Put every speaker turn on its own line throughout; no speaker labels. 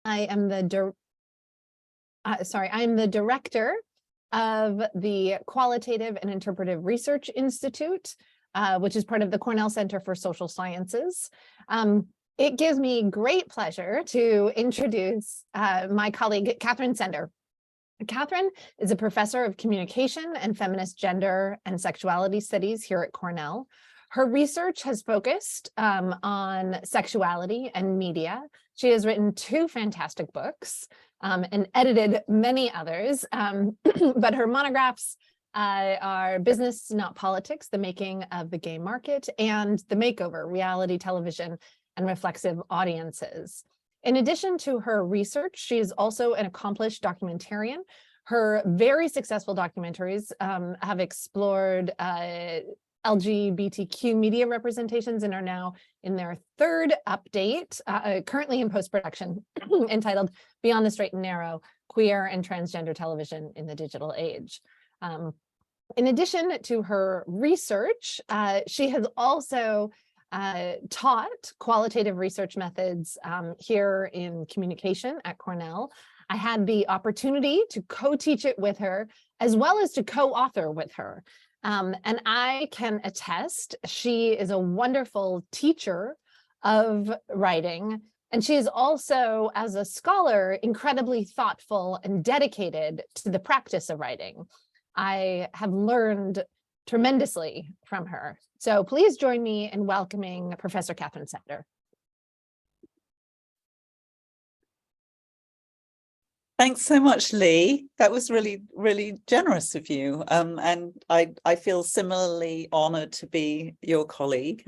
I am the director of the Qualitative and Interpretive Research Institute, which is part of the Cornell Center for Social Sciences. It gives me great pleasure to introduce my colleague, Katherine Sender. Katherine is a professor of communication and feminist gender and sexuality studies here at Cornell. Her research has focused on sexuality and media. She has written 2 fantastic books and edited many others, but her monographs are Business, Not Politics, The Making of the Gay Market, and The Makeover, Reality Television and Reflexive Audiences. In addition to her research, she is also an accomplished documentarian. Her very successful documentaries have explored LGBTQ media representations and are now in their 3rd update, currently in post-production, entitled Beyond the Straight and Narrow, Queer and Transgender Television in the Digital Age. In addition to her research, she has also taught qualitative research methods here in communication at Cornell. I had the opportunity to co-teach it with her, as well as to co-author with her. And I can attest, she is a wonderful teacher of writing, and she is also, as a scholar, incredibly thoughtful and dedicated to the practice of writing. I have learned tremendously from her. So please join me in welcoming Professor Katherine Sender.
Thanks so much, Lee. That was really, really generous of you. And I feel similarly honored to be your colleague.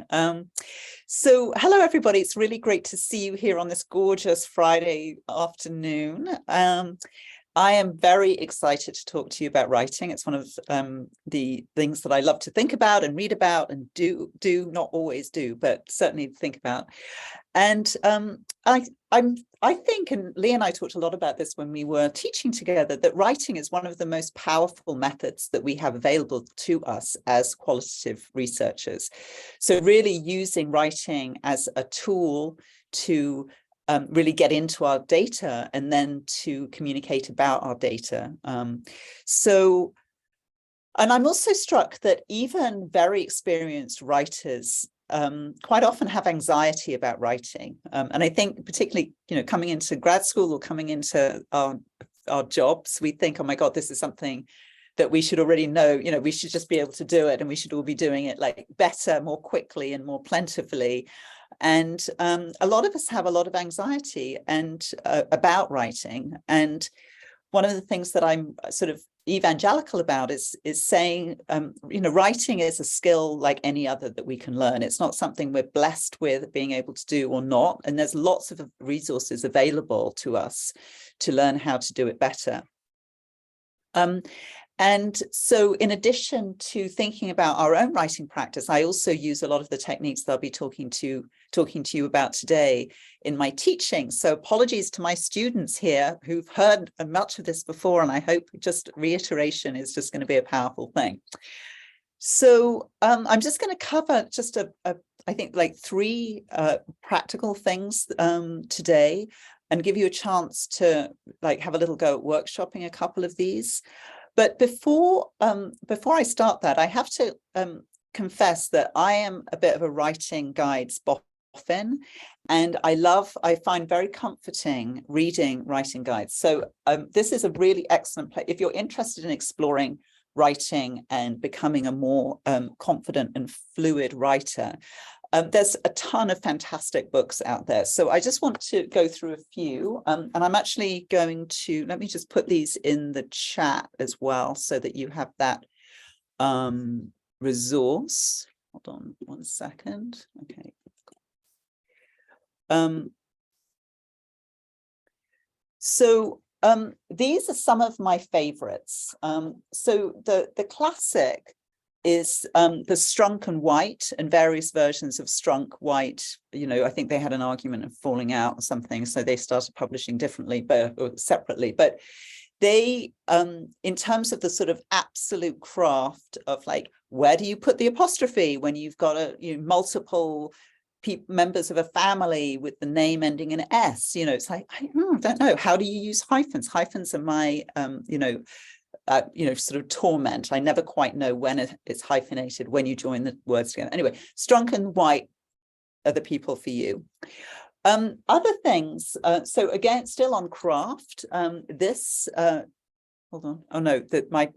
So hello, everybody. It's really great to see you here on this gorgeous Friday afternoon. I am very excited to talk to you about writing. It's one of the things that I love to think about and read about and not always do, but certainly think about. And I think, and Lee and I talked a lot about this when we were teaching together, that writing is one of the most powerful methods that we have available to us as qualitative researchers. So really using writing as a tool to really get into our data and then to communicate about our data. And I'm also struck that even very experienced writers quite often have anxiety about writing. And I think particularly, coming into grad school or coming into our jobs, we think, oh my God, this is something that we should already know, we should just be able to do it, and we should all be doing it like better, more quickly and more plentifully. And a lot of us have a lot of anxiety and about writing. And one of the things that I'm sort of evangelical about is saying, writing is a skill like any other that we can learn. It's not something we're blessed with being able to do or not. And there's lots of resources available to us to learn how to do it better. And so in addition to thinking about our own writing practice, I also use a lot of the techniques that I'll be talking to you about today in my teaching. So apologies to my students here who've heard much of this before, and I hope just reiteration is just going to be a powerful thing. So I'm just going to cover just I think like 3 practical things today, and give you a chance to have a little go at workshopping a couple of these. But before I start that, I have to confess that I am a bit of a writing guides boffin, and I find very comforting reading writing guides. So this is a really excellent place if you're interested in exploring writing and becoming a more confident and fluid writer. There's a ton of fantastic books out there. So I just want to go through a few, and I'm actually going to, let me just put these in the chat as well so that you have that resource. Hold on 1 second. Okay. These are some of my favorites. So the classic is the Strunk and White, and various versions of Strunk White. I think they had an argument of falling out or something, so they started publishing differently, or separately. But they, in terms of the sort of absolute craft of where do you put the apostrophe when you've got multiple members of a family with the name ending in S, you know, it's like, I don't know, how do you use hyphens? Hyphens are my, sort of torment. I never quite know when it's hyphenated, when you join the words together. Anyway, strunk and white are the people for you. Other things, so again, still on craft, hold on, oh no, my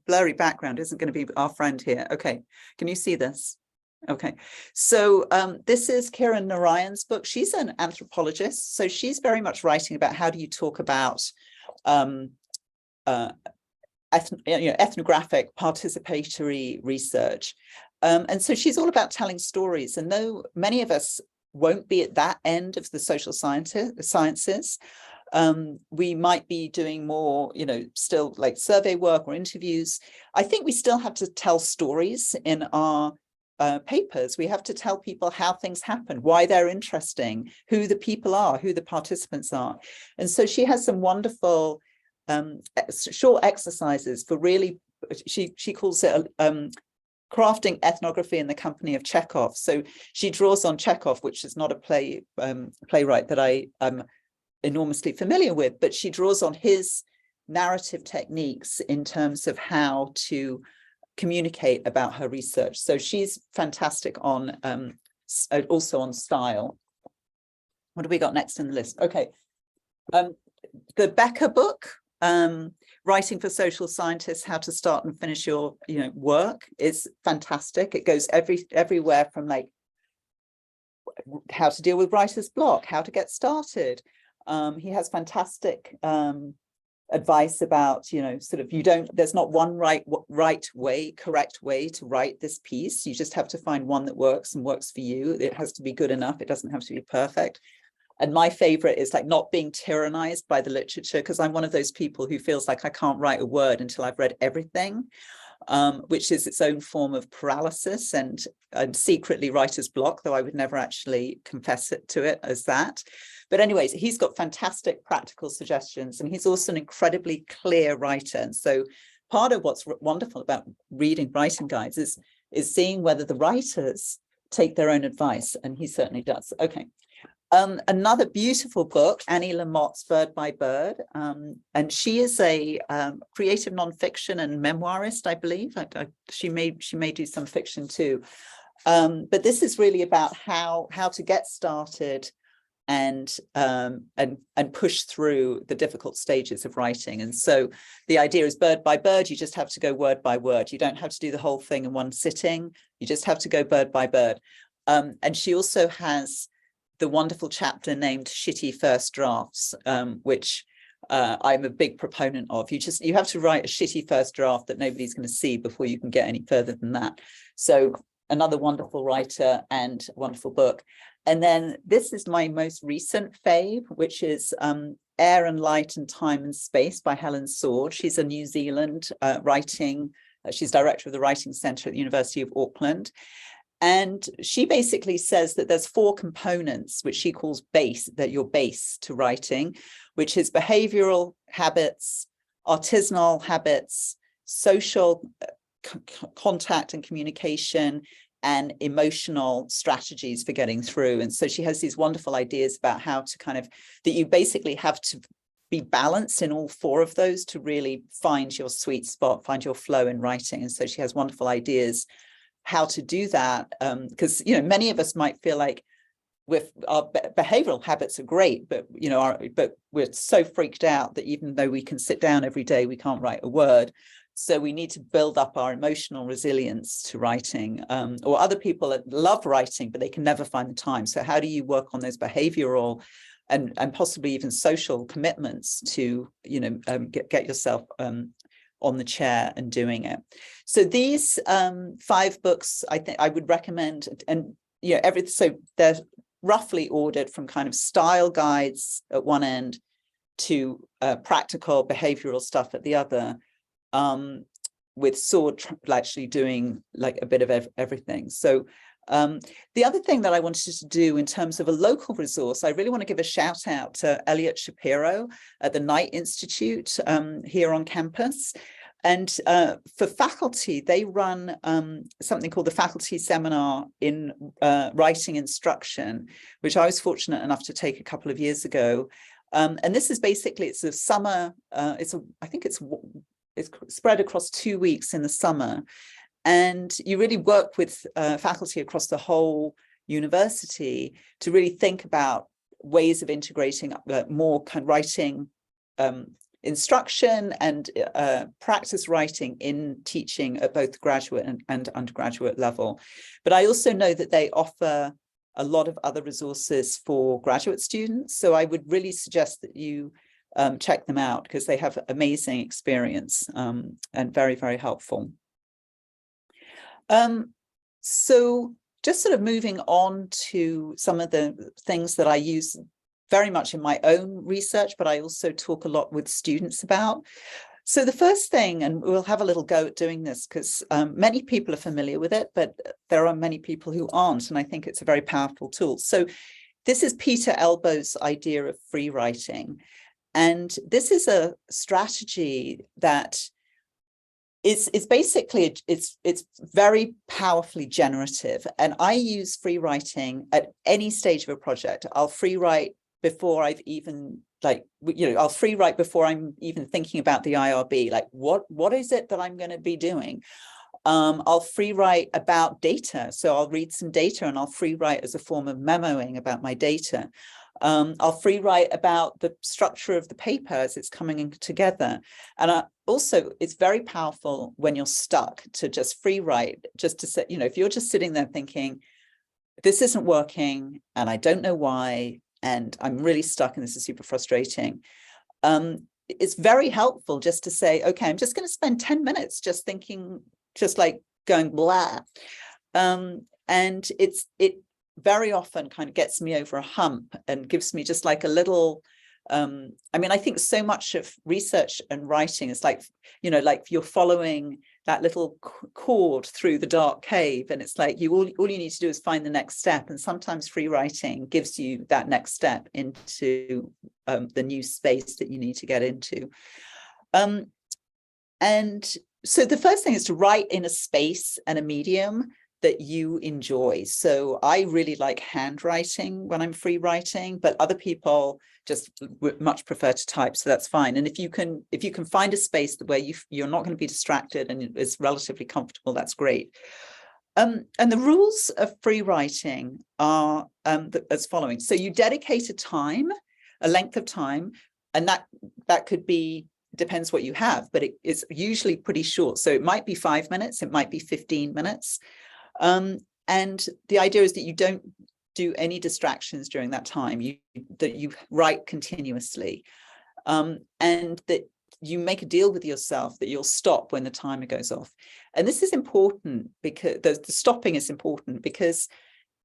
blurry background isn't going to be our friend here. Okay, can you see this? Okay, so this is Kiran Narayan's book. She's an anthropologist, so she's very much writing about how do you talk about ethnographic participatory research. And so she's all about telling stories. And though many of us won't be at that end of the social sciences, we might be doing more, still like survey work or interviews. I think we still have to tell stories in our papers. We have to tell people how things happen, why they're interesting, who the people are, who the participants are. And so she has some wonderful short exercises for really, she calls it crafting ethnography in the company of Chekhov. So she draws on Chekhov, which is not a playwright that I am enormously familiar with, but she draws on his narrative techniques in terms of how to communicate about her research. So she's fantastic on also on style. What do we got next in the list? Okay, the Becker book, Writing for Social Scientists, How to Start and Finish Your Work, is fantastic. It goes everywhere from like how to deal with writer's block, how to get started. He has fantastic advice about, there's not one correct way to write this piece. You just have to find one that works and works for you. It has to be good enough. It doesn't have to be perfect. And my favorite is like not being tyrannized by the literature, because I'm one of those people who feels like I can't write a word until I've read everything, which is its own form of paralysis and secretly writer's block, though I would never actually confess it to it as that. But anyways, he's got fantastic practical suggestions, and he's also an incredibly clear writer. And so part of what's wonderful about reading writing guides is seeing whether the writers take their own advice, and he certainly does. Okay. Another beautiful book, Annie Lamott's Bird by Bird, and she is a creative nonfiction and memoirist, I believe. She may do some fiction too, but this is really about how to get started and push through the difficult stages of writing. And so the idea is bird by bird. You just have to go word by word. You don't have to do the whole thing in one sitting. You just have to go bird by bird. And she also has the wonderful chapter named Shitty First Drafts, which I'm a big proponent of. You have to write a shitty first draft that nobody's going to see before you can get any further than that. So another wonderful writer and wonderful book. And then this is my most recent fave, which is Air and Light and Time and Space by Helen Sword. She's a New Zealand writing, she's director of the Writing Centre at the University of Auckland. And she basically says that there's 4 components, which she calls your base to writing, which is behavioral habits, artisanal habits, social contact and communication, and emotional strategies for getting through. And so she has these wonderful ideas about how to that you basically have to be balanced in all 4 of those to really find your sweet spot, find your flow in writing. And so she has wonderful ideas how to do that, because many of us might feel like with our behavioral habits are great, but but we're so freaked out that even though we can sit down every day, we can't write a word. So we need to build up our emotional resilience to writing, or other people that love writing, but they can never find the time. So how do you work on those behavioral and possibly even social commitments to get yourself on the chair and doing it? So these 5 books, I think I would recommend, and so they're roughly ordered from kind of style guides at one end to practical behavioral stuff at the other, with Sword actually doing like a bit of everything. So the other thing that I wanted to do in terms of a local resource, I really want to give a shout out to Elliot Shapiro at the Knight Institute here on campus. And for faculty, they run something called the Faculty Seminar in Writing Instruction, which I was fortunate enough to take a couple of years ago. And this is basically, it's a summer, I think it's spread across 2 weeks in the summer. And you really work with faculty across the whole university to really think about ways of integrating more kind of writing instruction and practice writing in teaching at both graduate and undergraduate level. But I also know that they offer a lot of other resources for graduate students. So I would really suggest that you check them out, because they have amazing experience and very, very helpful. So just sort of moving on to some of the things that I use very much in my own research, but I also talk a lot with students about. So the first thing, and we'll have a little go at doing this because many people are familiar with it, but there are many people who aren't, and I think it's a very powerful tool. So this is Peter Elbow's idea of free writing. And this is a strategy that is basically, it's very powerfully generative. And I use free writing at any stage of a project. I'll free write before I've even I'll free write before I'm even thinking about the IRB, like what is it that I'm going to be doing? I'll free write about data. So I'll read some data and I'll free write as a form of memoing about my data. I'll free write about the structure of the paper as it's coming together. And also it's very powerful when you're stuck to just free write, just to say, if you're just sitting there thinking, this isn't working and I don't know why, and I'm really stuck and this is super frustrating. It's very helpful just to say, okay, I'm just going to spend 10 minutes just thinking, just like going blah. And it very often kind of gets me over a hump and gives me just like a little, I think so much of research and writing is like, like you're following that little cord through the dark cave, and it's like all you need to do is find the next step. And sometimes free writing gives you that next step into the new space that you need to get into. And so the first thing is to write in a space and a medium that you enjoy. So I really like handwriting when I'm free writing, but other people just much prefer to type, so that's fine. And if you can find a space where you're not going to be distracted and it's relatively comfortable, that's great. And the rules of free writing are as following. So you dedicate a length of time, and that could be, depends what you have, but it is usually pretty short. So it might be 5 minutes, it might be 15 minutes. And the idea is that you don't do any distractions during that time, that you write continuously, and that you make a deal with yourself that you'll stop when the timer goes off. And this is important because the stopping is important, because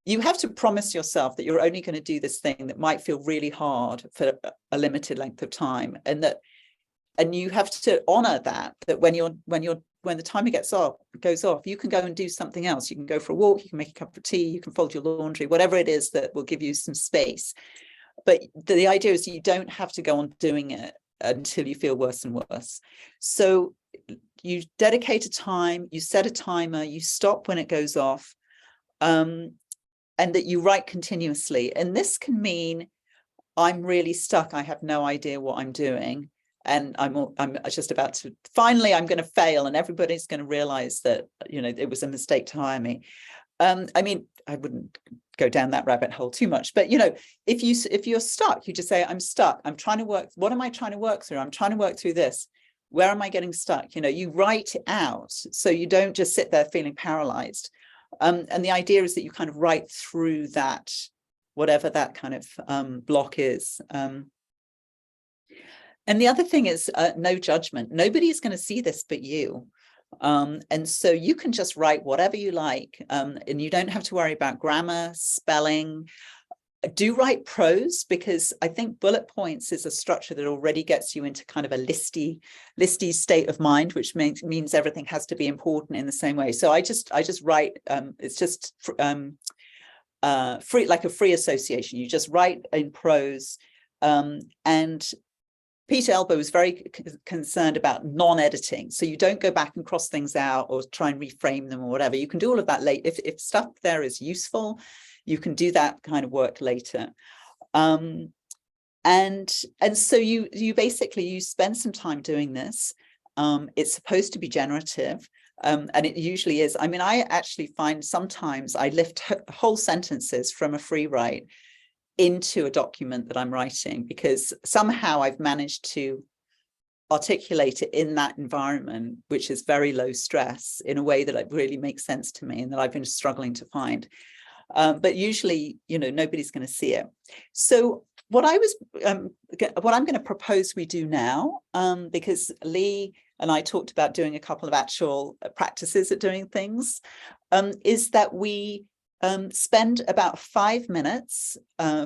you have to promise yourself that you're only going to do this thing that might feel really hard for a limited length of time, and you have to honor that when the timer goes off, you can go and do something else. You can go for a walk, you can make a cup of tea, you can fold your laundry, whatever it is that will give you some space. But the idea is you don't have to go on doing it until you feel worse and worse. So you dedicate a time, you set a timer, you stop when it goes off, and that you write continuously. And this can mean I'm really stuck, I have no idea what I'm doing, and I'm just about to, finally I'm going to fail, and everybody's going to realize that it was a mistake to hire me. I wouldn't go down that rabbit hole too much, but if you're stuck, you just say, I'm stuck, I'm trying to work, what am I trying to work through? I'm trying to work through this. Where am I getting stuck? You write it out, so you don't just sit there feeling paralyzed. And the idea is that you kind of write through that, whatever that kind of block is. And the other thing is no judgment. Nobody is going to see this but you. And so you can just write whatever you like, and you don't have to worry about grammar, spelling. Do write prose, because I think bullet points is a structure that already gets you into kind of a listy state of mind, which means everything has to be important in the same way. So I just write, it's just free, like a free association. You just write in prose, and Peter Elbow was very concerned about non-editing. So you don't go back and cross things out or try and reframe them or whatever. You can do all of that later. If stuff there is useful, you can do that kind of work later. And so you basically, you spend some time doing this. It's supposed to be generative. And it usually is. I mean, I actually find sometimes I lift whole sentences from a free write into a document that I'm writing, because somehow I've managed to articulate it in that environment, which is very low stress, in a way that it really makes sense to me and that I've been struggling to find. But usually, you know, nobody's going to see it. So what I'm going to propose we do now, because Lee and I talked about doing a couple of actual practices at doing things, is that we spend about 5 minutes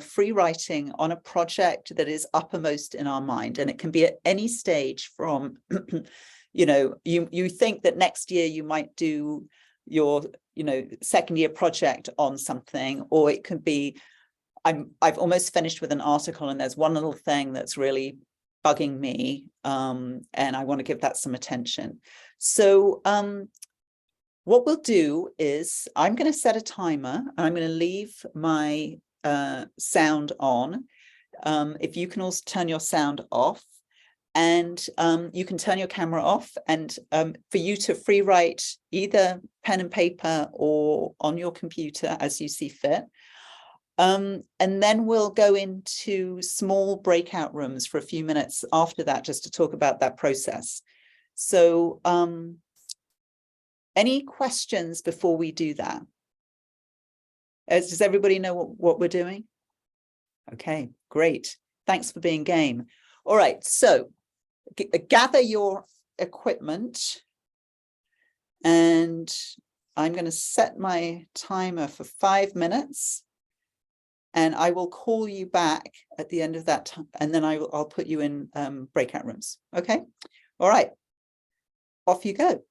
free writing on a project that is uppermost in our mind. And it can be at any stage from, you know, you think that next year you might do your, you know, second year project on something, or it could be, I've almost finished with an article and there's one little thing that's really bugging me, and I want to give that some attention. So what we'll do is I'm going to set a timer and I'm going to leave my sound on. If you can also turn your sound off, and you can turn your camera off, and for you to free write either pen and paper or on your computer as you see fit. And then we'll go into small breakout rooms for a few minutes after that, just to talk about that process. So any questions before we do that? Does everybody know what we're doing? Okay, great. Thanks for being game. All right, so gather your equipment, and I'm going to set my timer for 5 minutes, and I will call you back at the end of that time, and then I'll put you in breakout rooms. Okay, all right, off you go.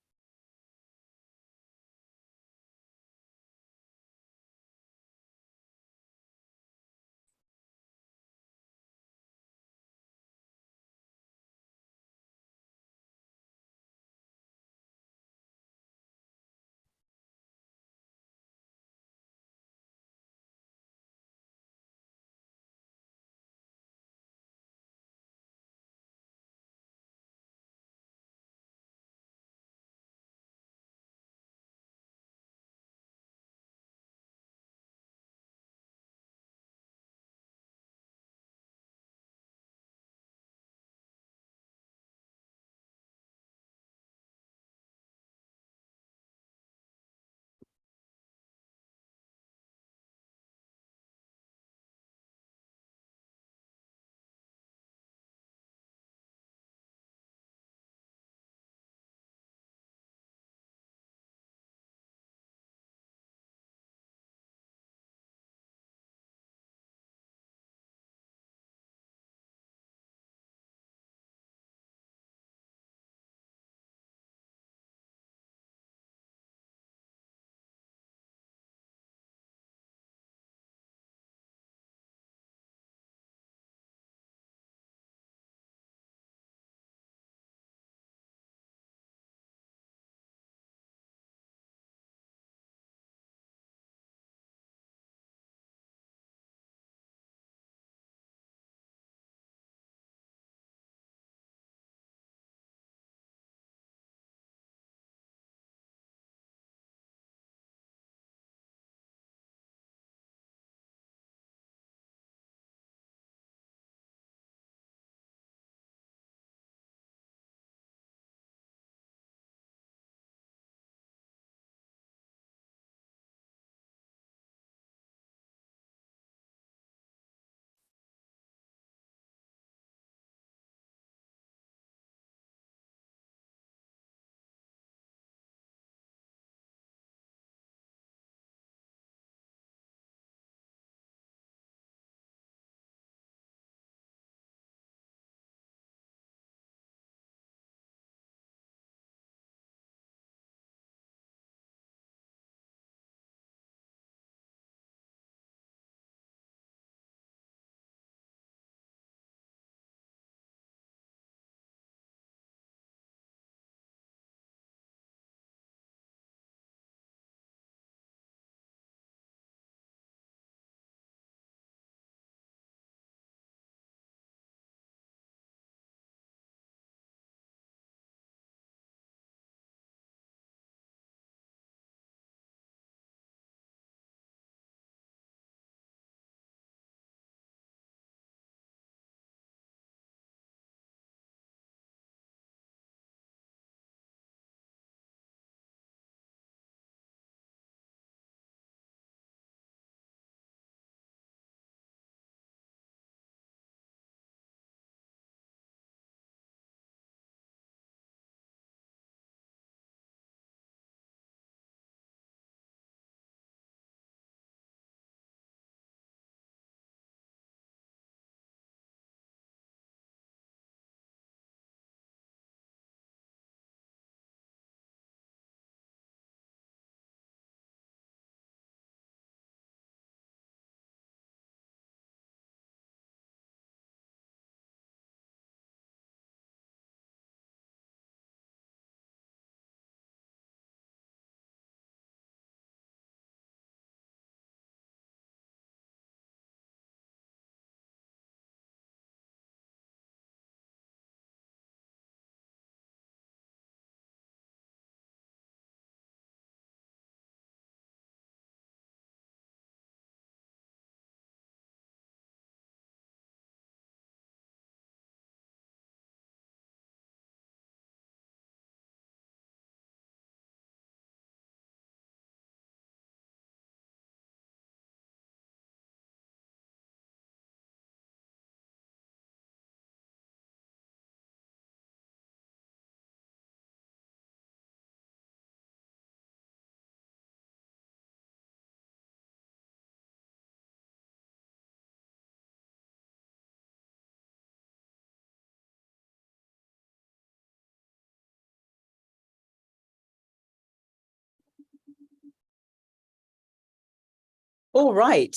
All right.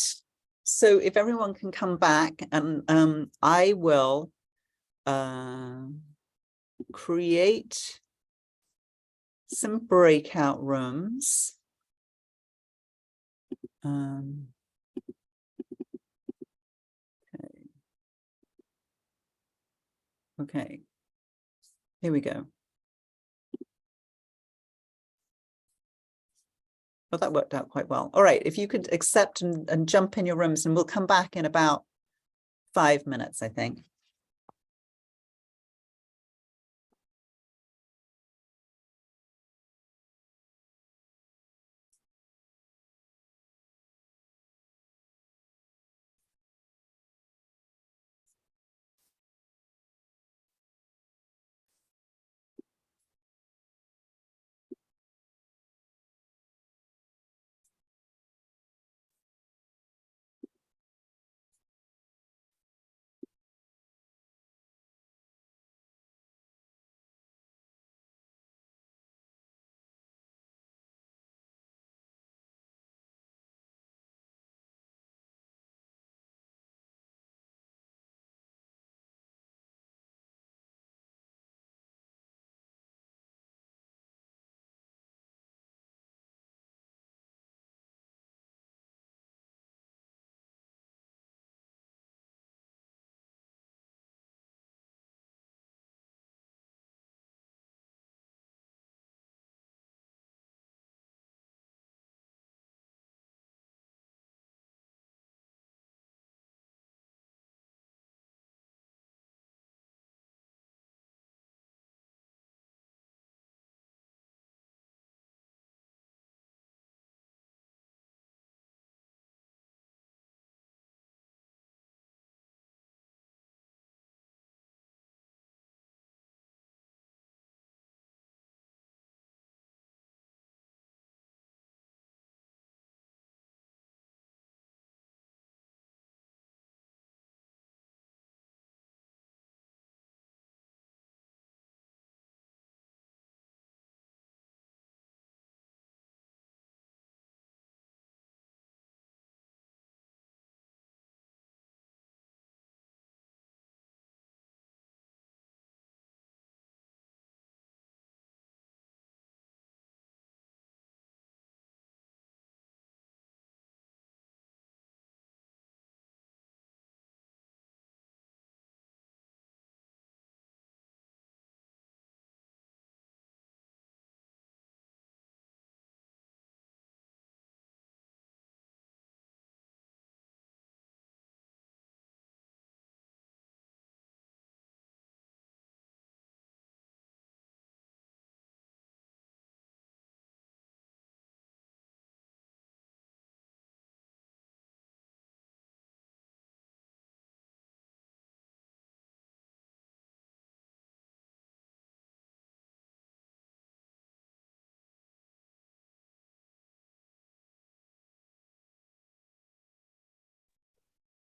So if everyone can come back, and I will create some breakout rooms. Okay. Here we go. Well, that worked out quite well. All right, if you could accept and jump in your rooms, and we'll come back in about 5 minutes, I think.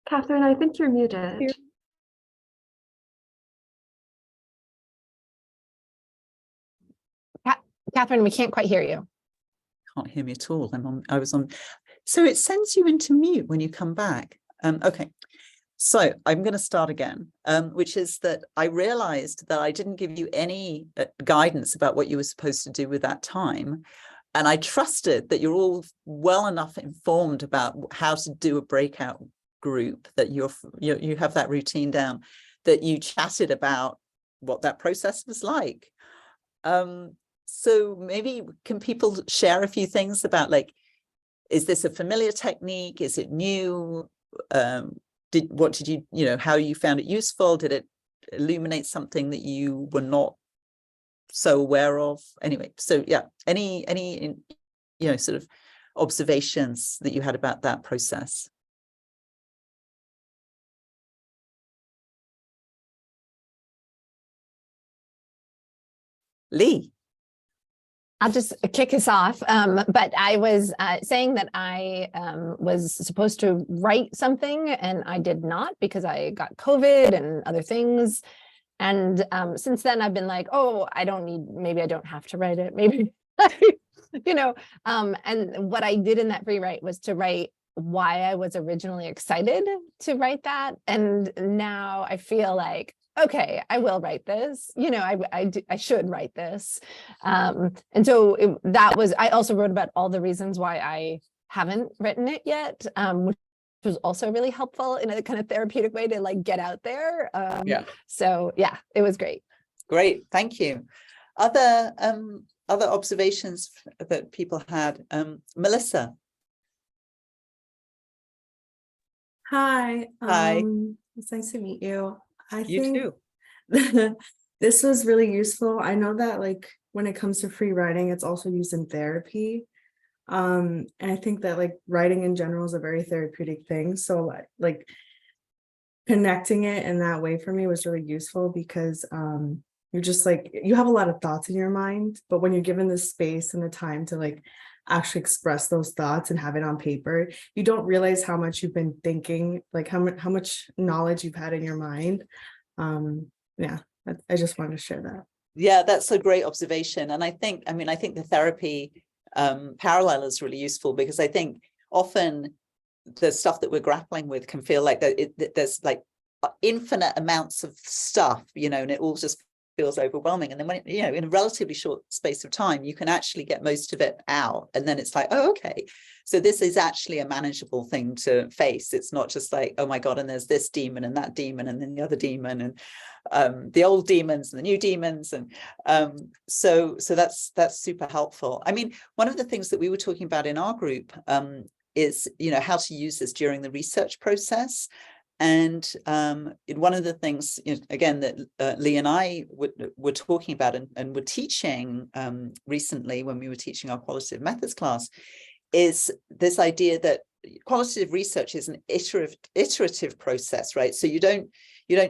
Catherine, I think you're muted.
Catherine, we can't quite hear you.
Can't hear me at all. I was on. So it sends you into mute when you come back. Okay. So I'm going to start again, which is that I realized that I didn't give you any guidance about what you were supposed to do with that time. And I trusted that you're all well enough informed about how to do a breakout group, that you have that routine down, that you chatted about what that process was like. So maybe can people share a few things about, like, is this a familiar technique? Is it new? What did you how you found it useful? Did it illuminate something that you were not so aware of? Anyway, so yeah, any sort of observations that you had about that process? Lee.
I'll just kick us off. But I was saying that I was supposed to write something and I did not because I got COVID and other things. And since then I've been like, oh, maybe I don't have to write it. Maybe, and what I did in that free write was to write why I was originally excited to write that. And now I feel like, okay, I will write this, you know, I should write this. And so I also wrote about all the reasons why I haven't written it yet, which was also really helpful in a kind of therapeutic way to like get out there. So yeah, it was great.
Great, thank you. Other observations that people had? Melissa.
Hi.
Hi.
It's nice to meet you. I
You
think
too.
this was really useful. I know that like when it comes to free writing, it's also used in therapy. And I think that like writing in general is a very therapeutic thing. So like connecting it in that way for me was really useful because you're just like, you have a lot of thoughts in your mind, but when you're given the space and the time to like actually express those thoughts and have it on paper, you don't realize how much you've been thinking, like how much knowledge you've had in your mind. Yeah, I just wanted to share that.
Yeah, that's a great observation. And I think the therapy parallel is really useful, because I think often the stuff that we're grappling with can feel like there's like infinite amounts of stuff, you know, and it all just feels overwhelming. And then when, you know, in a relatively short space of time, you can actually get most of it out. And then it's like, oh, okay. So this is actually a manageable thing to face. It's not just like, oh my God, and there's this demon and that demon and then the other demon and the old demons and the new demons. And so that's super helpful. I mean, one of the things that we were talking about in our group is, you know, how to use this during the research process. And one of the things, you know, again, that Lee and I were talking about and were teaching recently when we were teaching our qualitative methods class, is this idea that qualitative research is an iterative process, right? So you don't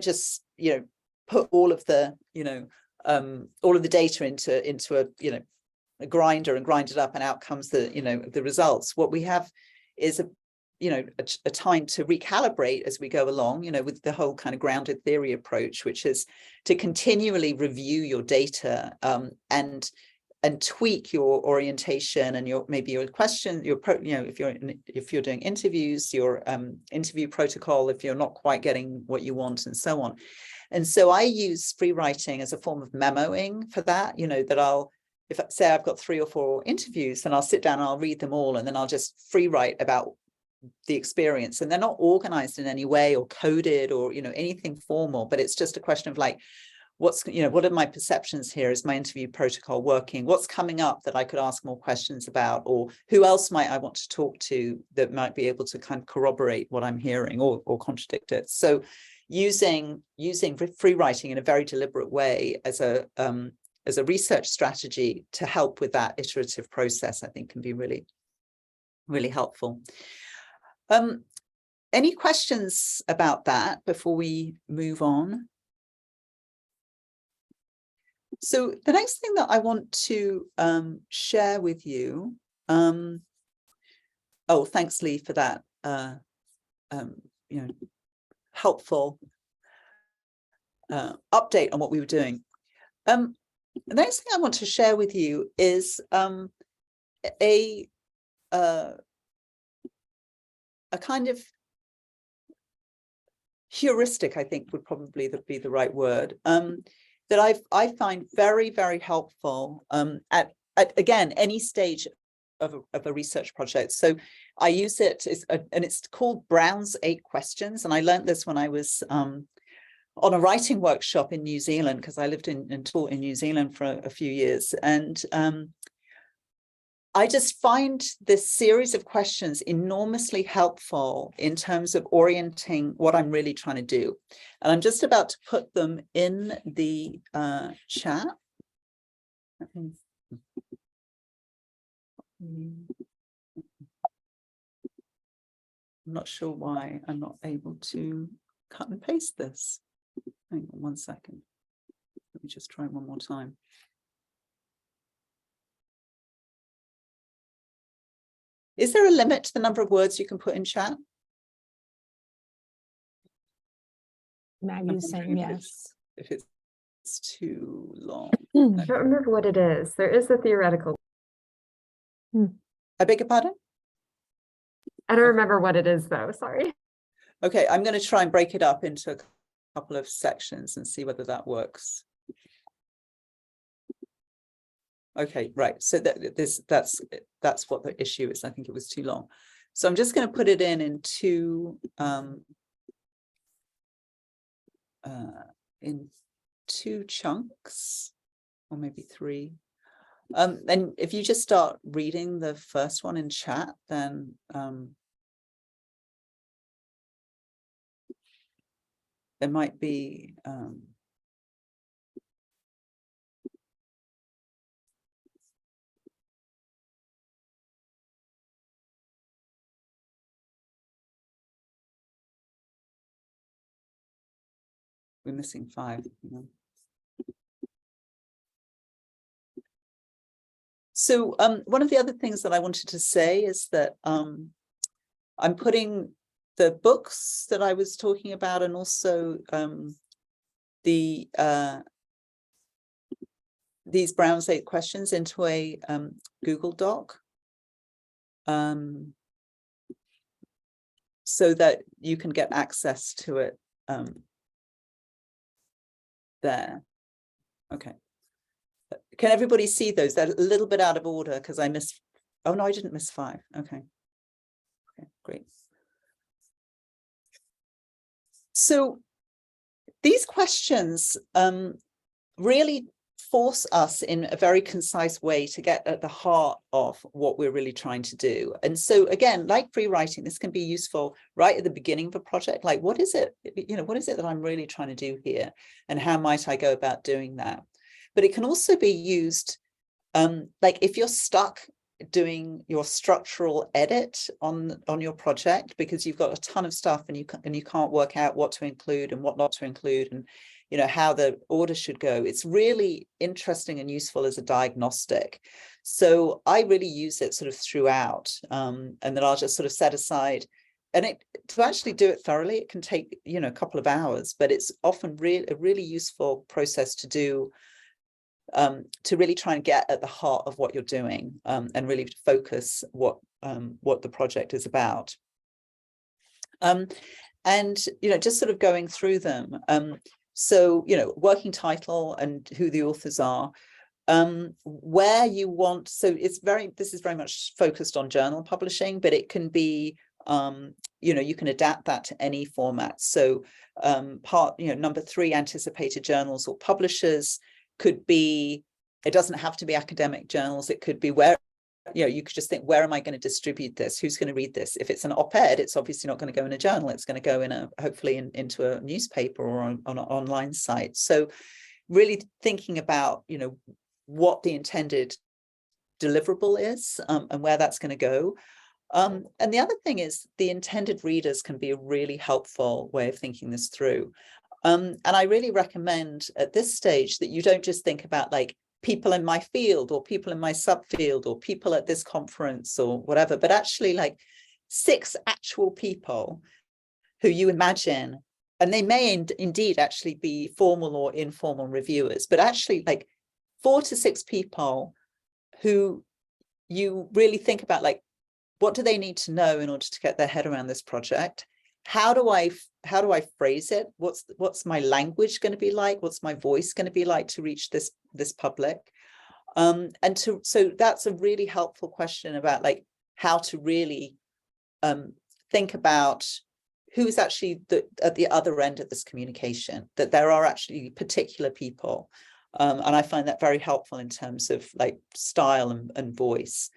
just, you know, put all of the, you know, all of the data into a, you know, a grinder and grind it up, and out comes the, you know, the results. What we have is a time to recalibrate as we go along, you know, with the whole kind of grounded theory approach, which is to continually review your data and tweak your orientation and maybe your question, you know, if you're doing interviews, your interview protocol, if you're not quite getting what you want, and so on. And so I use free writing as a form of memoing for that, you know, that if say I've got 3 or 4 interviews, then I'll sit down and I'll read them all, and then I'll just free write about the experience. And they're not organized in any way or coded or, you know, anything formal, but it's just a question of like, what are my perceptions here? Is my interview protocol working? What's coming up that I could ask more questions about? Or who else might I want to talk to that might be able to kind of corroborate what I'm hearing or contradict it? So using free writing in a very deliberate way as a research strategy to help with that iterative process, I think can be really, really helpful. Any questions about that before we move on? So the next thing that I want to share with you, oh, thanks, Lee, for that you know, helpful update on what we were doing. The next thing I want to share with you is a kind of heuristic, I think would probably be the right word, that I find very, very helpful at again, any stage of a research project. So I use it, and it's called Brown's 8 questions. And I learned this when I was on a writing workshop in New Zealand, because I lived and taught in New Zealand for a few years. And I just find this series of questions enormously helpful in terms of orienting what I'm really trying to do. And I'm just about to put them in the chat. I'm not sure why I'm not able to cut and paste this. Hang on 1 second. Let me just try one more time. Is there a limit to the number of words you can put in chat?
Maggie's saying yes.
If it's too long.
I don't remember what it is. There is a theoretical.
I beg your pardon?
I don't remember what it is though, sorry.
Okay, I'm going to try and break it up into a couple of sections and see whether that works. Okay, right. So that's what the issue is. I think it was too long. So I'm just going to put it in two chunks, or maybe three. And if you just start reading the first one in chat, then there might be we're missing 5. So one of the other things that I wanted to say is that I'm putting the books that I was talking about, and also these Brown's 8 questions into a Google Doc, so that you can get access to it there. Okay. Can everybody see those? They're a little bit out of order because I missed. Oh no, I didn't miss 5. Okay. Okay, great. So these questions really force us in a very concise way to get at the heart of what we're really trying to do. And so again, like free writing, this can be useful right at the beginning of a project. Like, what is it, what is it that I'm really trying to do here? And how might I go about doing that? But it can also be used, like if you're stuck doing your structural edit on your project because you've got a ton of stuff and you can't work out what to include and what not to include, and how the order should go. It's really interesting and useful as a diagnostic. So I really use it sort of throughout, and then I'll just sort of set aside, and to actually do it thoroughly, it can take a couple of hours, but it's often a really useful process to do, to really try and get at the heart of what you're doing, and really focus what the project is about. And just sort of going through them. So working title and who the authors are, where you want. So this is very much focused on journal publishing, but it can be you can adapt that to any format. So number 3, anticipated journals or publishers. Could be, it doesn't have to be academic journals. It could be where, you could just think, where am I going to distribute this? Who's going to read this? If it's an op-ed, it's obviously not going to go in a journal. It's going to go in hopefully into a newspaper or on an online site. So really thinking about, what the intended deliverable is, and where that's going to go. And the other thing is the intended readers can be a really helpful way of thinking this through. And I really recommend at this stage that you don't just think about like people in my field or people in my subfield or people at this conference or whatever, but actually like 6 actual people who you imagine, and they may indeed actually be formal or informal reviewers, but actually like 4 to 6 people who you really think about, like, what do they need to know in order to get their head around this project? How do I phrase it? What's my language going to be like? What's my voice going to be like to reach this public? So that's a really helpful question about like how to really think about who's actually at the other end of this communication, that there are actually particular people. And I find that very helpful in terms of like style and voice.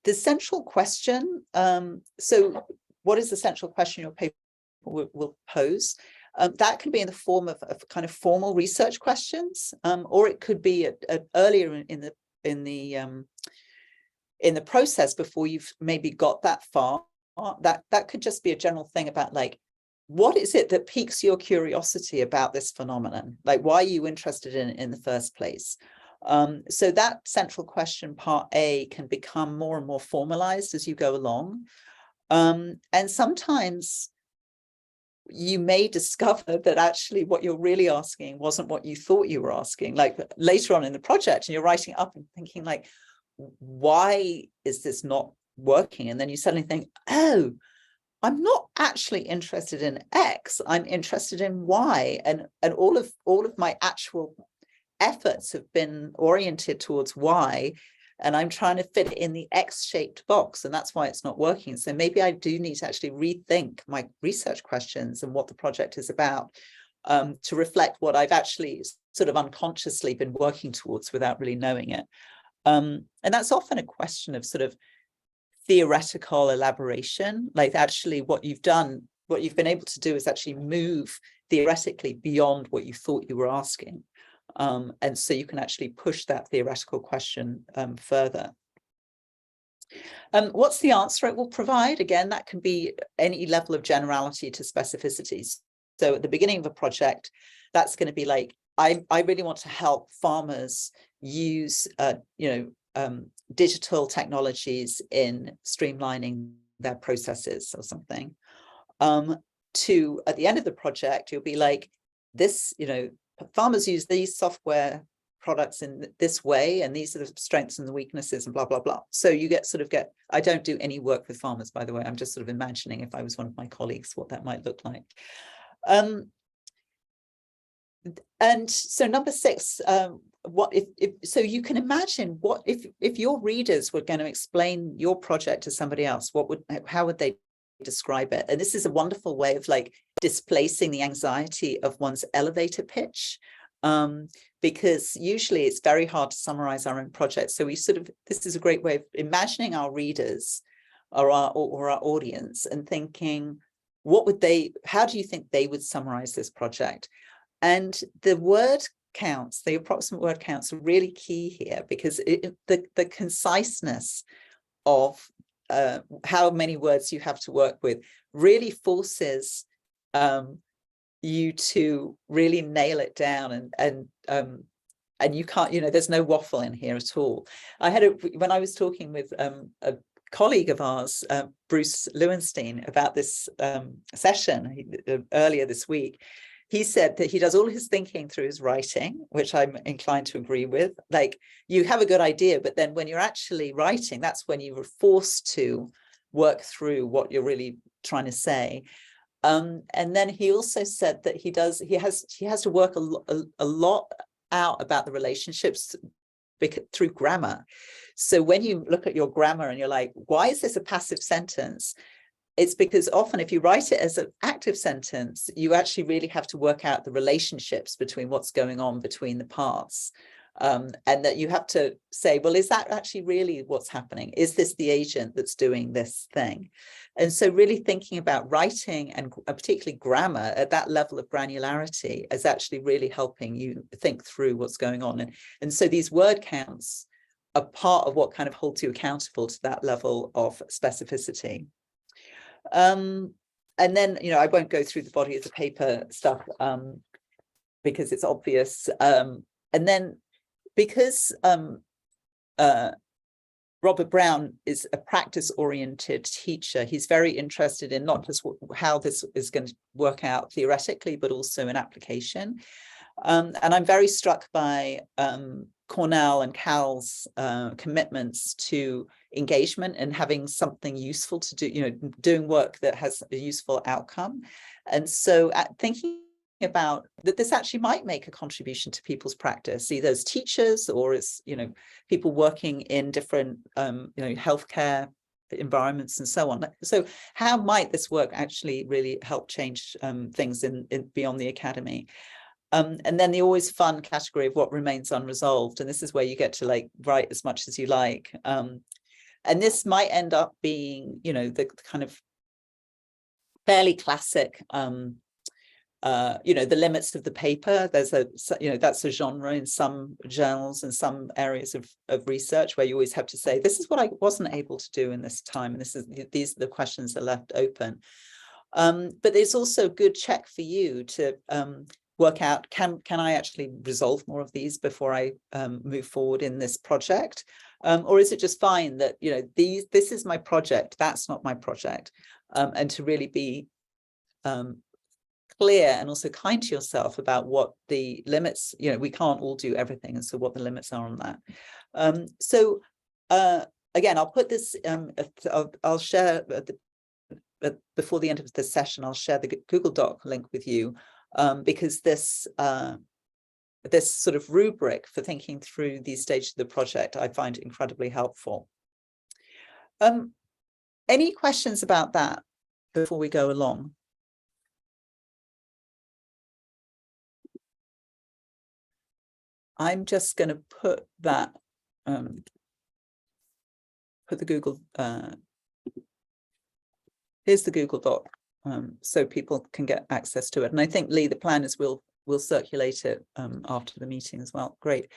The central question, so what is the central question your paper will pose? That can be in the form of kind of formal research questions, or it could be earlier in the process before you've maybe got that far. That could just be a general thing about like, what is it that piques your curiosity about this phenomenon? Like, why are you interested in the first place? So that central question, part A, can become more and more formalized as you go along. And sometimes you may discover that actually what you're really asking wasn't what you thought you were asking. Like later on in the project, and you're writing up and thinking like, why is this not working, and then you suddenly think, oh, I'm not actually interested in X, I'm interested in Y, and all of my actual efforts have been oriented towards Y, and I'm trying to fit it in the X-shaped box, and that's why it's not working. So maybe I do need to actually rethink my research questions and what the project is about, to reflect what I've actually sort of unconsciously been working towards without really knowing it. And that's often a question of sort of theoretical elaboration, like actually what you've done, what you've been able to do is actually move theoretically beyond what you thought you were asking. And so you can actually push that theoretical question further. What's the answer it will provide? Again, that can be any level of generality to specificities. So at the beginning of a project, that's going to be like, I really want to help farmers use, digital technologies in streamlining their processes or something. To at the end of the project, you'll be like, this, farmers use these software products in this way, and these are the strengths and the weaknesses and blah, blah, blah. So you I don't do any work with farmers, by the way. I'm just sort of imagining if I was one of my colleagues, what that might look like. And so number 6, what if so you can imagine what if your readers were going to explain your project to somebody else, how would they describe it? And this is a wonderful way of like displacing the anxiety of one's elevator pitch, because usually it's very hard to summarize our own project. So this is a great way of imagining our readers or our audience and thinking, how do you think they would summarize this project? And the word counts, the approximate word counts are really key here, because the conciseness of how many words you have to work with really forces you to really nail it down, and you can't, there's no waffle in here at all. When I was talking with a colleague of ours, Bruce Lewenstein, about this session earlier this week, he said that he does all his thinking through his writing, which I'm inclined to agree with. Like, you have a good idea, but then when you're actually writing, that's when you were forced to work through what you're really trying to say. And then he also said that he has to work a lot out about the relationships through grammar. So when you look at your grammar and you're like, why is this a passive sentence? It's because often if you write it as an active sentence, you actually really have to work out the relationships between what's going on between the parts. And that you have to say, well, is that actually really what's happening? Is this the agent that's doing this thing? And so really thinking about writing, and particularly grammar, at that level of granularity is actually really helping you think through what's going on. And so these word counts are part of what kind of holds you accountable to that level of specificity. And then, I won't go through the body of the paper stuff because it's obvious. And then because Robert Brown is a practice-oriented teacher, he's very interested in not just how this is going to work out theoretically, but also in application. And I'm very struck by Cornell and Cal's commitments to engagement and having something useful to do, doing work that has a useful outcome. And so thinking about that, this actually might make a contribution to people's practice, either as teachers or as, people working in different, healthcare environments and so on. So how might this work actually really help change things in beyond the academy? And then the always fun category of what remains unresolved. And this is where you get to write as much as you like. And this might end up being, the kind of fairly classic, the limits of the paper. There's that's a genre in some journals and some areas of research where you always have to say, this is what I wasn't able to do in this time. And these are the questions that are left open. But there's also a good check for you to work out, can I actually resolve more of these before I move forward in this project? Or is it just fine that, this is my project, that's not my project? And to really be clear and also kind to yourself about what the limits, we can't all do everything, and so what the limits are on that. So again, I'll put this, I'll share before the end of the session, I'll share the Google Doc link with you, because this sort of rubric for thinking through these stages of the project, I find incredibly helpful. Any questions about that before we go along? I'm just going to put that, put the Google, here's the Google Doc, so people can get access to it. And I think, Lee, the plan is we'll circulate it after the meeting as well. Great.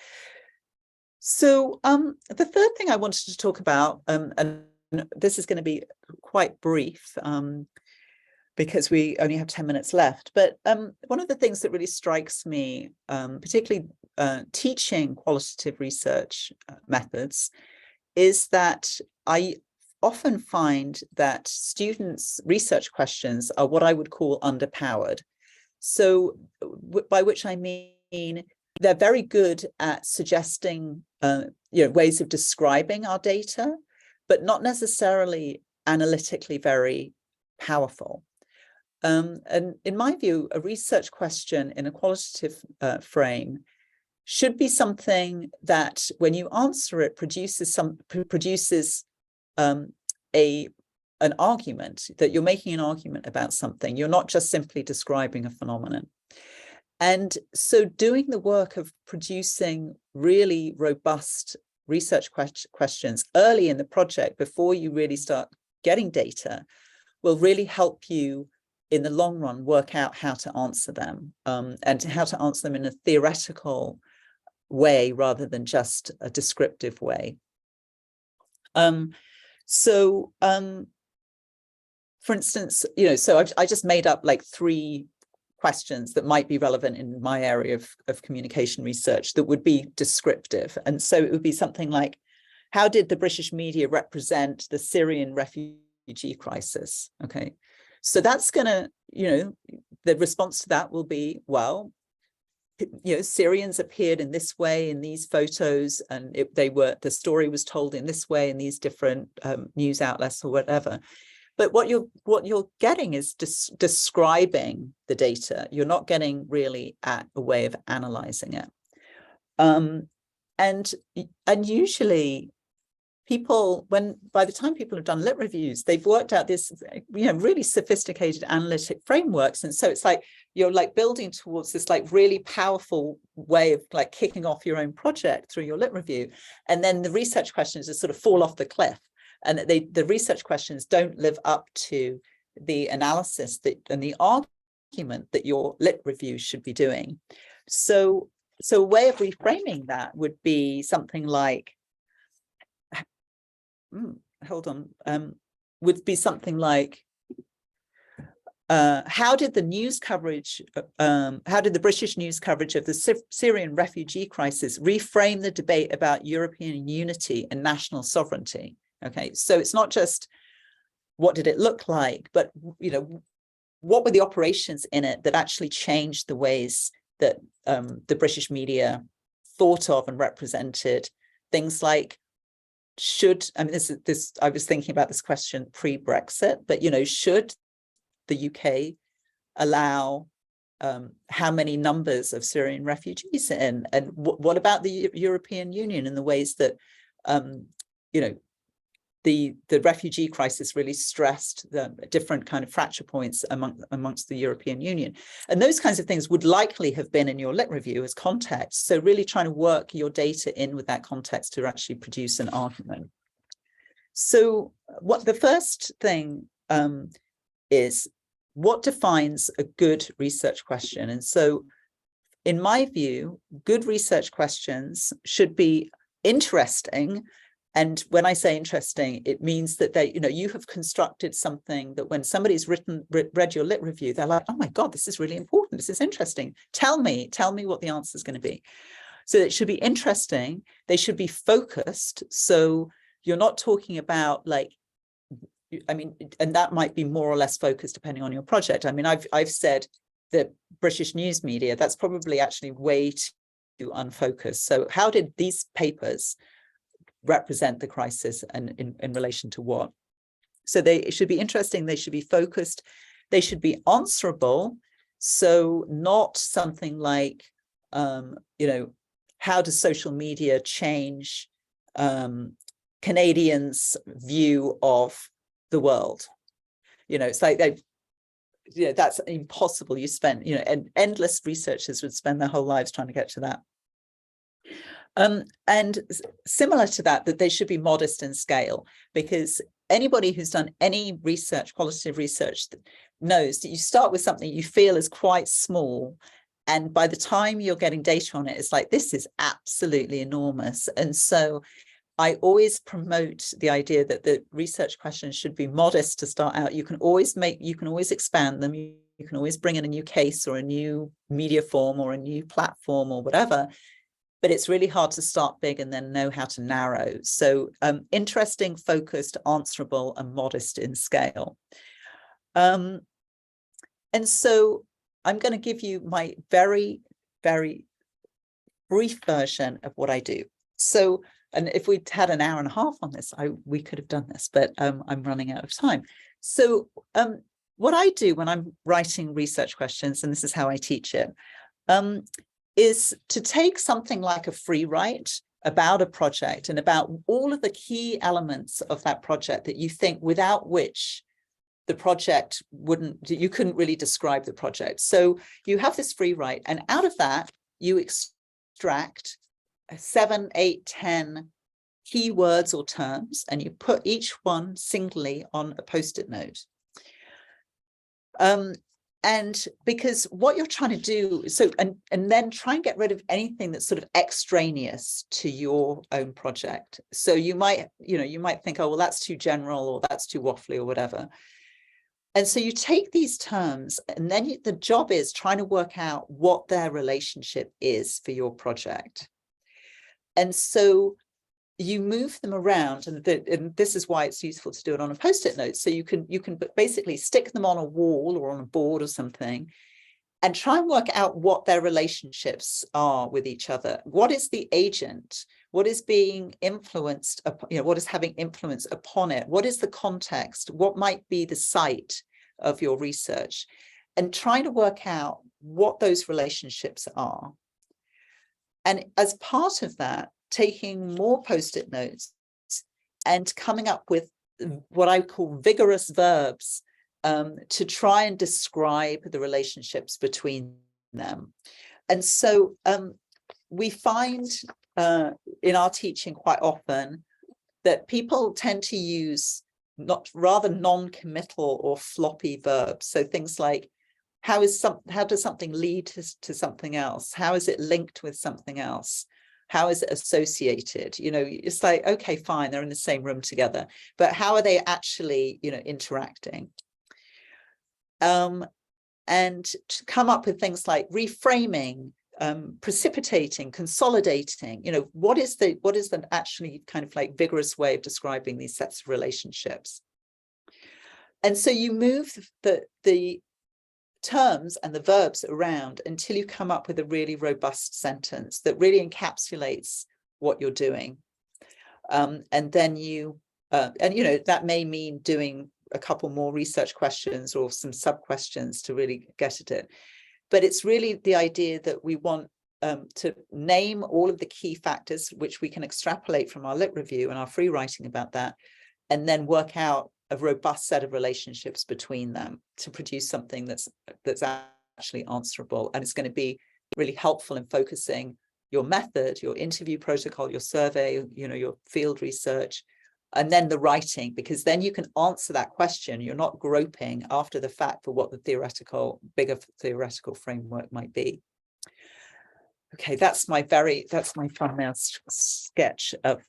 So the third thing I wanted to talk about, and this is going to be quite brief, because we only have 10 minutes left. But one of the things that really strikes me, particularly teaching qualitative research methods, is that I often find that students' research questions are what I would call underpowered. So by which I mean, they're very good at suggesting ways of describing our data, but not necessarily analytically very powerful. And in my view, a research question in a qualitative frame should be something that, when you answer it, produces an argument, that you're making an argument about something. You're not just simply describing a phenomenon. And so doing the work of producing really robust research questions early in the project, before you really start getting data, will really help you in the long run work out how to answer them, and how to answer them in a theoretical way rather than just a descriptive way. For instance, so I just made up like 3 questions that might be relevant in my area of communication research that would be descriptive. And so it would be something like, how did the British media represent the Syrian refugee crisis? Okay, so that's gonna, the response to that will be, well, Syrians appeared in this way in these photos, and the story was told in this way in these different news outlets or whatever. But what you're getting is describing the data. You're not getting really at a way of analyzing it. And usually people, by the time people have done lit reviews, they've worked out this, really sophisticated analytic frameworks. And so it's like, you're like building towards this like really powerful way of like kicking off your own project through your lit review. And then the research questions just sort of fall off the cliff. And the research questions don't live up to the analysis and the argument that your lit review should be doing. So a way of reframing that would be something like, would be something like, how did the British news coverage of the Syrian refugee crisis reframe the debate about European unity and national sovereignty? Okay, so it's not just what did it look like, but what were the operations in it that actually changed the ways that the British media thought of and represented things like, I was thinking about this question pre-Brexit, but should the UK allow how many numbers of Syrian refugees in, and what about the European Union and the ways that the refugee crisis really stressed the different kind of fracture points amongst the European Union. And those kinds of things would likely have been in your lit review as context. So really trying to work your data in with that context to actually produce an argument. So what the first thing is, what defines a good research question? And so in my view, good research questions should be interesting. And when I say interesting, it means that you have constructed something that when somebody's read your lit review, they're like, oh my God, this is really important. This is interesting. Tell me what the answer is going to be. So it should be interesting. They should be focused. So you're not talking about and that might be more or less focused depending on your project. I mean, I've said the British news media, that's probably actually way too unfocused. So how did these papers represent the crisis and in relation to what. So it should be interesting, they should be focused, they should be answerable. So not something like, how does social media change Canadians' view of the world? It's like that's impossible. You spend, and endless researchers would spend their whole lives trying to get to that. And similar to that they should be modest in scale, because anybody who's done any research, qualitative research, knows that you start with something you feel is quite small, and by the time you're getting data on it, it's like, this is absolutely enormous. And so I always promote the idea that the research questions should be modest to start out. You can always expand them. You can always bring in a new case or a new media form or a new platform or whatever. But it's really hard to start big and then know how to narrow. So interesting, focused, answerable, and modest in scale. And so I'm going to give you my very, very brief version of what I do. So, and if we'd had an hour and a half on this, we could have done this, but I'm running out of time. So what I do when I'm writing research questions, and this is how I teach it, is to take something like a free write about a project and about all of the key elements of that project that you think without which the project you couldn't really describe the project. So you have this free write, and out of that, you extract 7, 8, 10 keywords or terms, and you put each one singly on a post-it note. And because what you're trying to do, and then try and get rid of anything that's sort of extraneous to your own project. So you might think, oh, well, that's too general, or that's too waffly, or whatever. And so you take these terms, and then the job is trying to work out what their relationship is for your project. And so you move them around, and this is why it's useful to do it on a post-it note. So you can basically stick them on a wall or on a board or something, and try and work out what their relationships are with each other. What is the agent? What is being influenced? What is having influence upon it? What is the context? What might be the site of your research? And trying to work out what those relationships are. And as part of that, taking more post-it notes and coming up with what I call vigorous verbs to try and describe the relationships between them. And so we find in our teaching quite often that people tend to use rather non-committal or floppy verbs. So things like, how does something lead to something else? How is it linked with something else? How is it associated? It's like, okay, fine, they're in the same room together, but how are they actually, interacting? And to come up with things like reframing, precipitating, consolidating, what is the actually kind of like vigorous way of describing these sets of relationships? And so you move the terms and the verbs around until you come up with a really robust sentence that really encapsulates what you're doing. And then that may mean doing a couple more research questions or some sub questions to really get at it. But it's really the idea that we want to name all of the key factors, which we can extrapolate from our lit review and our free writing about that, and then work out a robust set of relationships between them to produce something that's actually answerable. And it's going to be really helpful in focusing your method, your interview protocol, your survey, your field research, and then the writing, because then you can answer that question. You're not groping after the fact for what the bigger theoretical framework might be. Okay, that's my thumbnail sketch of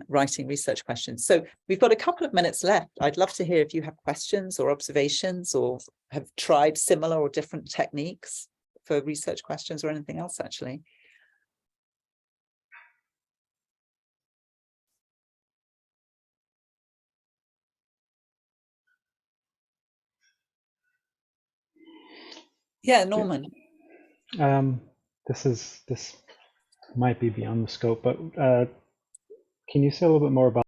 writing research questions. So we've got a couple of minutes left. I'd love to hear if you have questions or observations, or have tried similar or different techniques for research questions, or anything else, actually. Yeah, Norman.
This might be beyond the scope, but Can you say a little bit more about